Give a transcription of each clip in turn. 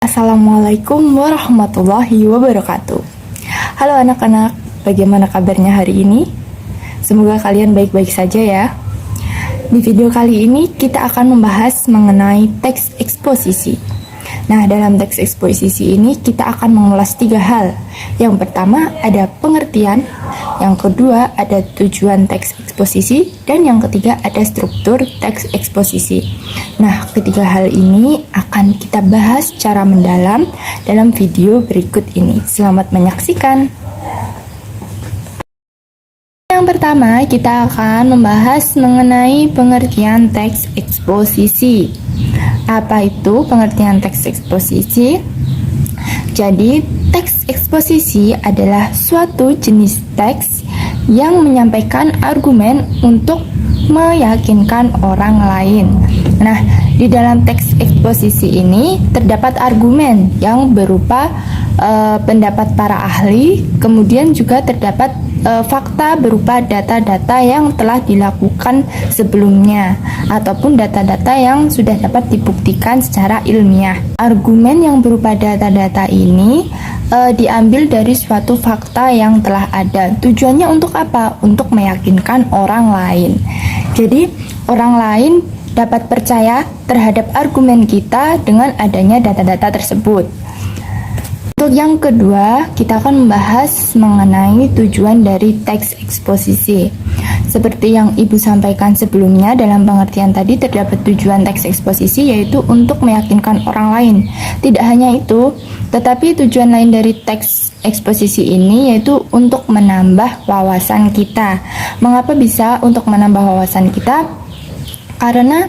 Assalamualaikum warahmatullahi wabarakatuh. Halo anak-anak, bagaimana kabarnya hari ini? Semoga kalian baik-baik saja ya. Di video kali ini kita akan membahas mengenai teks eksposisi. Nah, dalam teks eksposisi ini kita akan mengulas 3 hal. Yang pertama ada pengertian, yang kedua ada tujuan teks eksposisi, dan yang ketiga ada struktur teks eksposisi. Nah, ketiga hal ini akan kita bahas secara mendalam dalam video berikut ini. Selamat menyaksikan. Yang pertama, kita akan membahas mengenai pengertian teks eksposisi. Apa itu pengertian teks eksposisi? Jadi, teks eksposisi adalah suatu jenis teks yang menyampaikan argumen untuk meyakinkan orang lain. Nah, di dalam teks eksposisi ini terdapat argumen yang berupa pendapat para ahli, kemudian juga terdapat fakta berupa data-data yang telah dilakukan sebelumnya ataupun data-data yang sudah dapat dibuktikan secara ilmiah. Argumen yang berupa data-data ini diambil dari suatu fakta yang telah ada. Tujuannya untuk apa? Untuk meyakinkan orang lain. Jadi, orang lain dapat percaya terhadap argumen kita dengan adanya data-data tersebut. Untuk yang kedua, kita akan membahas mengenai tujuan dari teks eksposisi. Seperti yang Ibu sampaikan sebelumnya, dalam pengertian tadi terdapat tujuan teks eksposisi yaitu untuk meyakinkan orang lain. Tidak hanya itu, tetapi tujuan lain dari teks eksposisi ini yaitu untuk menambah wawasan kita. Mengapa bisa untuk menambah wawasan kita? Karena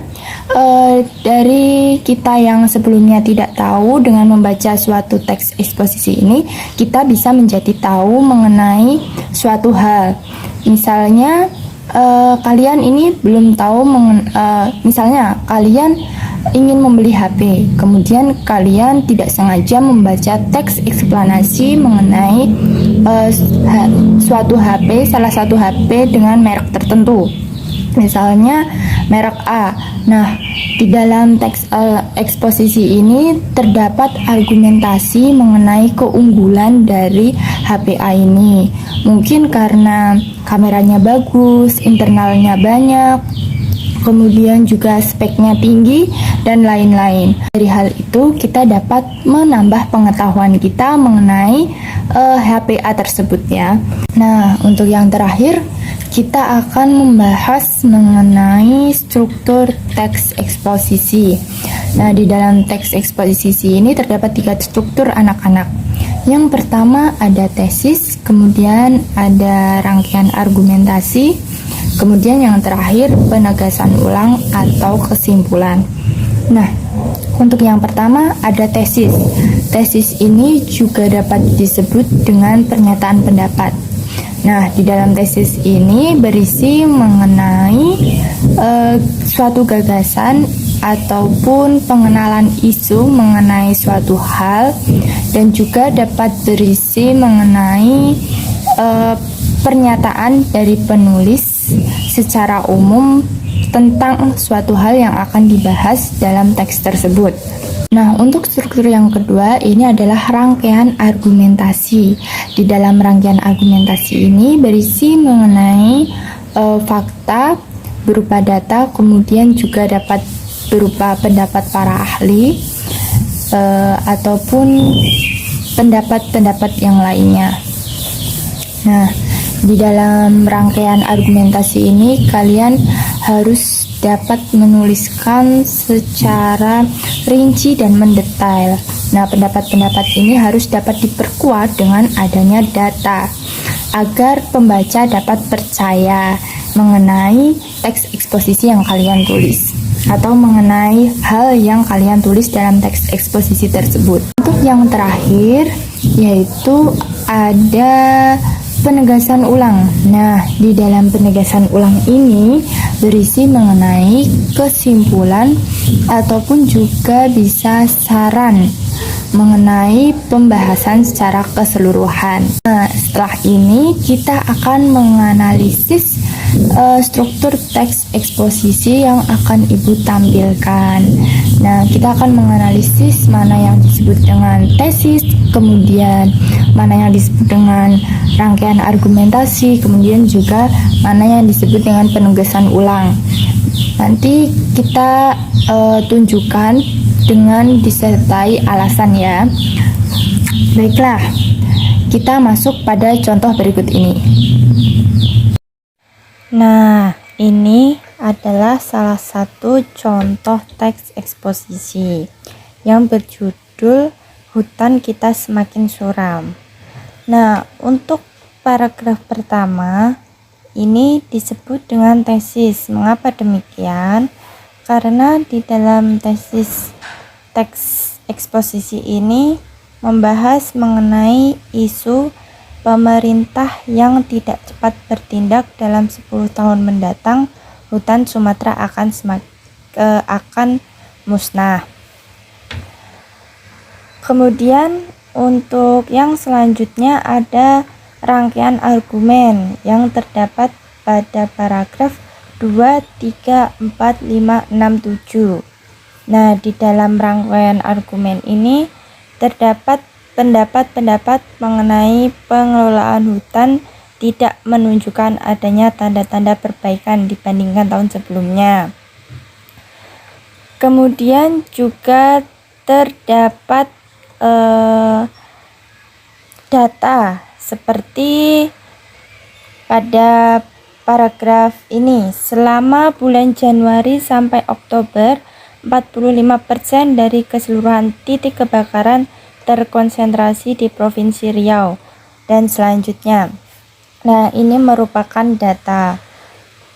dari kita yang sebelumnya tidak tahu, dengan membaca suatu teks eksposisi ini kita bisa menjadi tahu mengenai suatu hal. Misalnya kalian ini belum tahu misalnya kalian ingin membeli HP, kemudian kalian tidak sengaja membaca teks eksplanasi mengenai suatu HP, salah satu HP dengan merek tertentu, misalnya merek A. Nah, di dalam teks eksposisi ini terdapat argumentasi mengenai keunggulan dari HP A ini. Mungkin karena kameranya bagus, internalnya banyak, kemudian juga speknya tinggi, dan lain-lain. Dari hal itu kita dapat menambah pengetahuan kita mengenai HP A tersebut ya. Nah, untuk yang terakhir kita akan membahas mengenai struktur teks eksposisi. Nah, di dalam teks eksposisi ini terdapat 3 struktur anak-anak. Yang pertama ada tesis, kemudian ada rangkaian argumentasi, kemudian yang terakhir penegasan ulang atau kesimpulan. Nah, untuk yang pertama ada tesis. Tesis ini juga dapat disebut dengan pernyataan pendapat. Nah, di dalam tesis ini berisi mengenai suatu gagasan ataupun pengenalan isu mengenai suatu hal, dan juga dapat berisi mengenai pernyataan dari penulis secara umum tentang suatu hal yang akan dibahas dalam teks tersebut. Nah, untuk struktur yang kedua ini adalah rangkaian argumentasi. Di dalam rangkaian argumentasi ini berisi mengenai fakta berupa data, kemudian juga dapat berupa pendapat para ahli ataupun pendapat-pendapat yang lainnya. Nah, di dalam rangkaian argumentasi ini kalian harus dapat menuliskan secara rinci dan mendetail. Nah, pendapat-pendapat ini harus dapat diperkuat dengan adanya data agar pembaca dapat percaya mengenai teks eksposisi yang kalian tulis atau mengenai hal yang kalian tulis dalam teks eksposisi tersebut. Untuk yang terakhir yaitu ada penegasan ulang. Nah, di dalam penegasan ulang ini berisi mengenai kesimpulan ataupun juga bisa saran mengenai pembahasan secara keseluruhan. Nah, setelah ini kita akan menganalisis struktur teks eksposisi yang akan Ibu tampilkan. Nah, kita akan menganalisis mana yang disebut dengan tesis, kemudian mana yang disebut dengan rangkaian argumentasi, kemudian juga mana yang disebut dengan penugasan ulang. Nanti kita tunjukkan dengan disertai alasan ya. Baiklah, kita masuk pada contoh berikut ini. Nah, ini adalah salah satu contoh teks eksposisi yang berjudul Hutan Kita Semakin Suram. Nah, untuk paragraf pertama ini disebut dengan tesis. Mengapa demikian? Karena di dalam tesis teks eksposisi ini membahas mengenai isu pemerintah yang tidak cepat bertindak dalam 10 tahun mendatang, hutan Sumatera akan musnah. Kemudian untuk yang selanjutnya ada rangkaian argumen yang terdapat pada paragraf 2, 3, 4, 5, 6, 7. Nah, di dalam rangkaian argumen ini terdapat pendapat-pendapat mengenai pengelolaan hutan tidak menunjukkan adanya tanda-tanda perbaikan dibandingkan tahun sebelumnya. Kemudian juga terdapat data seperti pada paragraf ini, selama bulan Januari sampai Oktober 45% dari keseluruhan titik kebakaran terkonsentrasi di Provinsi Riau dan selanjutnya. Nah, ini merupakan data.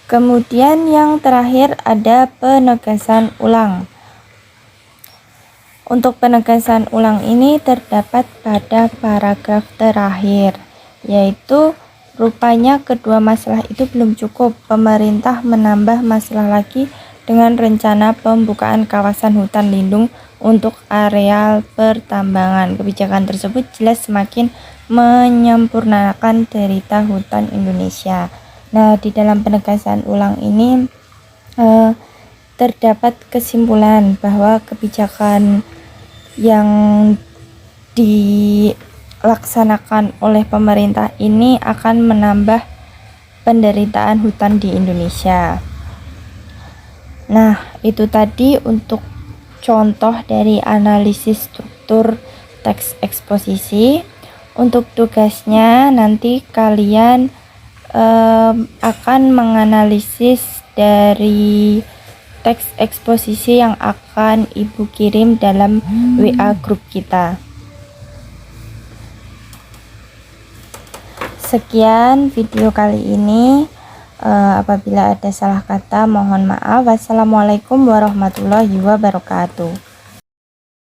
Kemudian yang terakhir ada penegasan ulang. Untuk penegasan ulang ini terdapat pada paragraf terakhir, yaitu rupanya kedua masalah itu belum cukup. Pemerintah menambah masalah lagi dengan rencana pembukaan kawasan hutan lindung untuk areal pertambangan. Kebijakan tersebut jelas semakin menyempurnakan derita hutan Indonesia. Nah, di dalam penegasan ulang ini terdapat kesimpulan bahwa kebijakan yang dilaksanakan oleh pemerintah ini akan menambah penderitaan hutan di Indonesia. Nah, itu tadi untuk contoh dari analisis struktur teks eksposisi. Untuk tugasnya nanti kalian akan menganalisis dari teks eksposisi yang akan Ibu kirim dalam WA grup kita. Sekian video kali ini. Apabila ada salah kata mohon maaf. Wassalamualaikum warahmatullahi wabarakatuh.